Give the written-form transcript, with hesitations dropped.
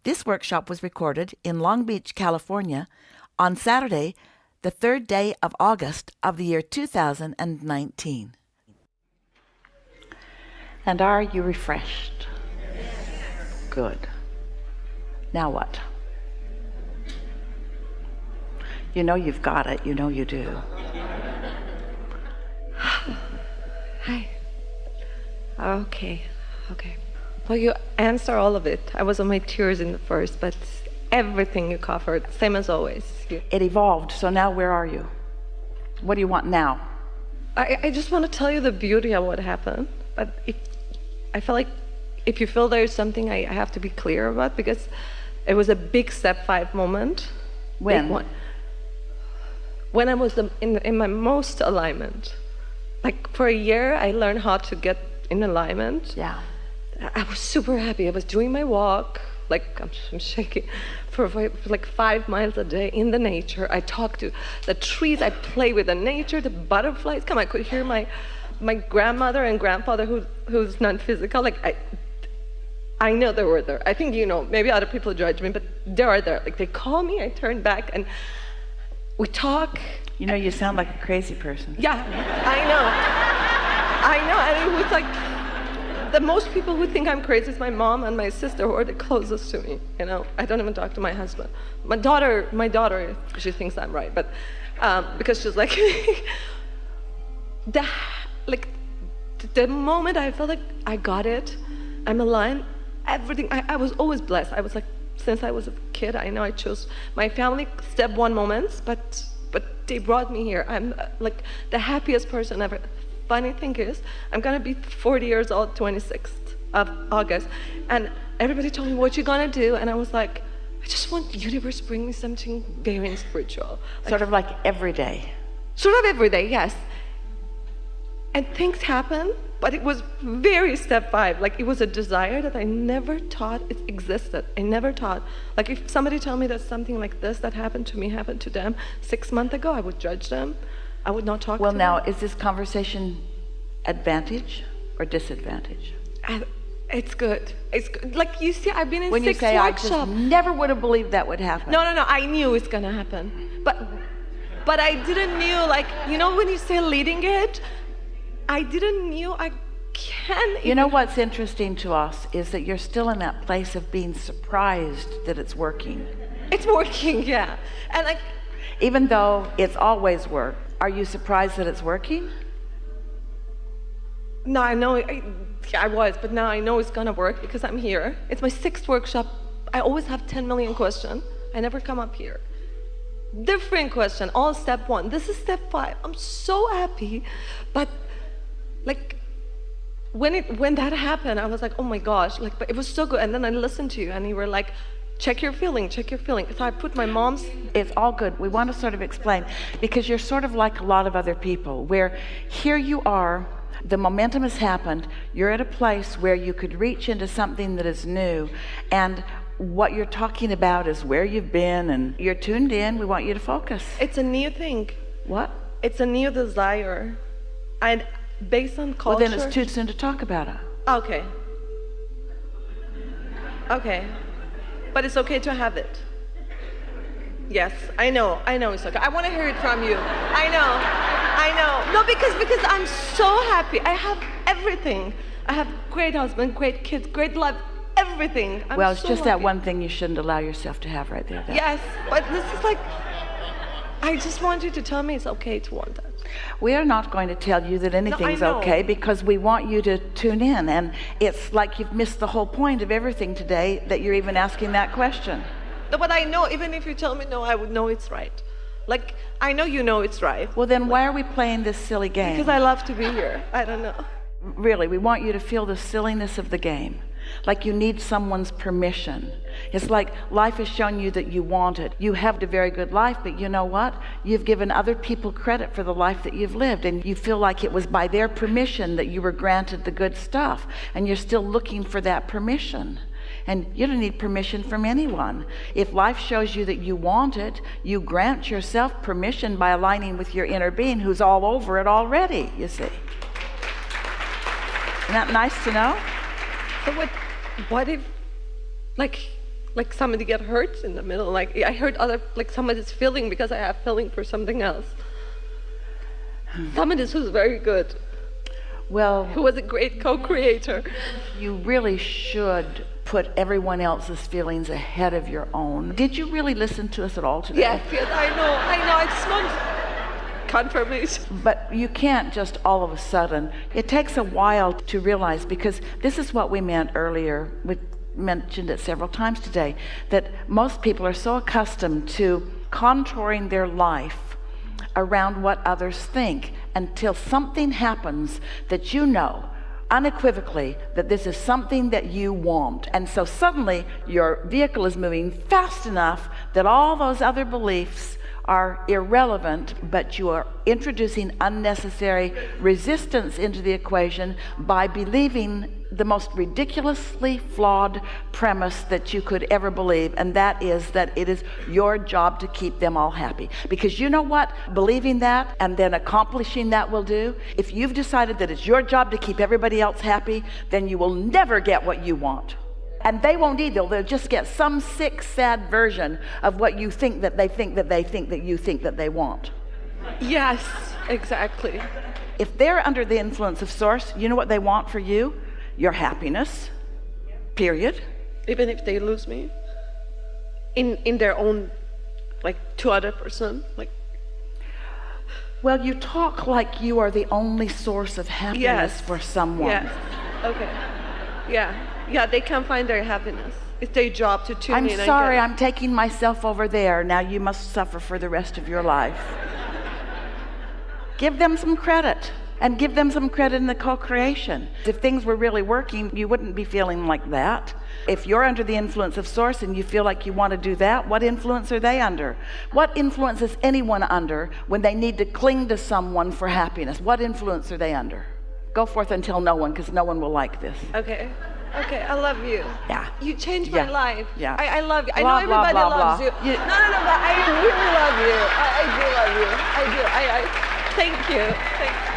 This workshop was recorded in Long Beach, California on Saturday, the 3rd day of August of the year 2019. And are you refreshed? Good. Now what? You know you've got it. You know you do. Hi. Okay. Well, you answer all of it. I was on my tears in the first, but everything you covered, same as always. It evolved, so now where are you? What do you want now? I just want to tell you the beauty of what happened, but I feel like if you feel there's something I have to be clear about, because it was a big step 5 moment. When? Big one. When I was in my most alignment. Like for a year, I learned how to get in alignment. Yeah. I was super happy. I was doing my walk, like I'm shaking, for like 5 miles a day in the nature. I talked to the trees, I play with the nature, the butterflies. Come, I could hear my grandmother and grandfather who's non-physical. Like I know they were there. I think you know, maybe other people judge me, but they are there. Like they call me, I turn back and we talk. You know, you sound like a crazy person. Yeah, I know, and it was like, the most people who think I'm crazy is my mom and my sister, who are the closest to me, you know. I don't even talk to my husband. My daughter, she thinks I'm right, but because she's like, the moment I felt like I got it, I'm aligned, everything, I was always blessed. I was like, since I was a kid, I know I chose my family step 1 moments, but they brought me here. I'm like the happiest person ever. Funny thing is, I'm gonna be 40 years old, 26th of August, and everybody told me, what you gonna do? And I was like, I just want the universe to bring me something very spiritual. Sort of like every day. Sort of every day, yes. And things happen, but it was very step 5. Like it was a desire that I never thought it existed. I never thought. Like if somebody told me that something like this that happened to me happened to them 6 months ago, I would judge them. I would not talk to them. Well, now, is this conversation advantage or disadvantage? It's good. It's good. Like you see, I've been in 6 workshops. When you say, I just never would have believed that would happen. No, I knew it's gonna happen. But I didn't knew, like, you know when you say leading it, I didn't knew I can. You know what's interesting to us is that you're still in that place of being surprised that it's working. It's working, yeah. And like, even though it's always worked, are you surprised that it's working? No, I know, I was, but now I know it's gonna work because I'm here. It's my 6th workshop. I always have 10 million questions. I never come up here. Different question, all step 1. This is step 5. I'm so happy, but like, when that happened, I was like, oh my gosh, like, but it was so good. And then I listened to you and you were like, check your feeling. So I put my mom's... It's all good. We want to sort of explain, because you're sort of like a lot of other people, where here you are, the momentum has happened, you're at a place where you could reach into something that is new, and what you're talking about is where you've been, and you're tuned in. We want you to focus. It's a new thing. What? It's a new desire. And based on culture... Well, then it's too soon to talk about it. Okay. But it's okay to have it. Yes, I know it's okay. I want to hear it from you. I know. No, because I'm so happy. I have everything. I have great husband, great kids, great life, everything. Well, it's so just happy. That one thing you shouldn't allow yourself to have right there. Yes, but this is like, I just want you to tell me it's okay to want that. We are not going to tell you that anything's okay, because we want you to tune in, and it's like you've missed the whole point of everything today that you're even asking that question. No, but I know, even if you tell me no, I would know it's right. Like, I know you know it's right. Well, then why are we playing this silly game? Because I love to be here. I don't know. Really, we want you to feel the silliness of the game. Like you need someone's permission. It's like life has shown you that you want it. You have a very good life, but you know what? You've given other people credit for the life that you've lived, and you feel like it was by their permission that you were granted the good stuff, and you're still looking for that permission. And you don't need permission from anyone. If life shows you that you want it, you grant yourself permission by aligning with your inner being, who's all over it already, you see. Isn't that nice to know? So what if, like, like somebody get hurt in the middle. Like I hurt other, like somebody's feeling because I have feeling for something else. Somebody who's very good, Well, who was a great co-creator. you really should put everyone else's feelings ahead of your own. Did you really listen to us at all today? Yes, I know. I just want confirmation. But you can't just all of a sudden. It takes a while to realize, because this is what we meant earlier. We mentioned it several times today, that most people are so accustomed to contouring their life around what others think until something happens that you know unequivocally that this is something that you want. And so suddenly your vehicle is moving fast enough that all those other beliefs are irrelevant, but you are introducing unnecessary resistance into the equation by believing the most ridiculously flawed premise that you could ever believe, and that is that it is your job to keep them all happy. Because you know what believing that and then accomplishing that will do? If you've decided that it's your job to keep everybody else happy, then you will never get what you want. And they won't either. They'll just get some sick, sad version of what you think that they think that they think that you think that they want. Yes, exactly. If they're under the influence of Source, you know what they want for you? Your happiness, period. Even if they lose me in their own, like, to other person, like. Well, you talk like you are the only source of happiness Yes. for someone. Yes. Okay. Yeah, they can't find their happiness. It's their job to tune I'm in. sorry, I'm taking myself over there. Now you must suffer for the rest of your life. Give them some credit, and give them some credit in the co-creation. If things were really working, you wouldn't be feeling like that. If you're under the influence of Source and you feel like you want to do that, what influence are they under? What influence is anyone under when they need to cling to someone for happiness? What influence are they under? Go forth and tell no one, because no one will like this. Okay, I love you. Yeah. You changed my life. Yeah. I love you. Blah, I know blah, everybody blah, loves blah. you. No, but I really love you. I do love you. I do. I thank you. Thank you.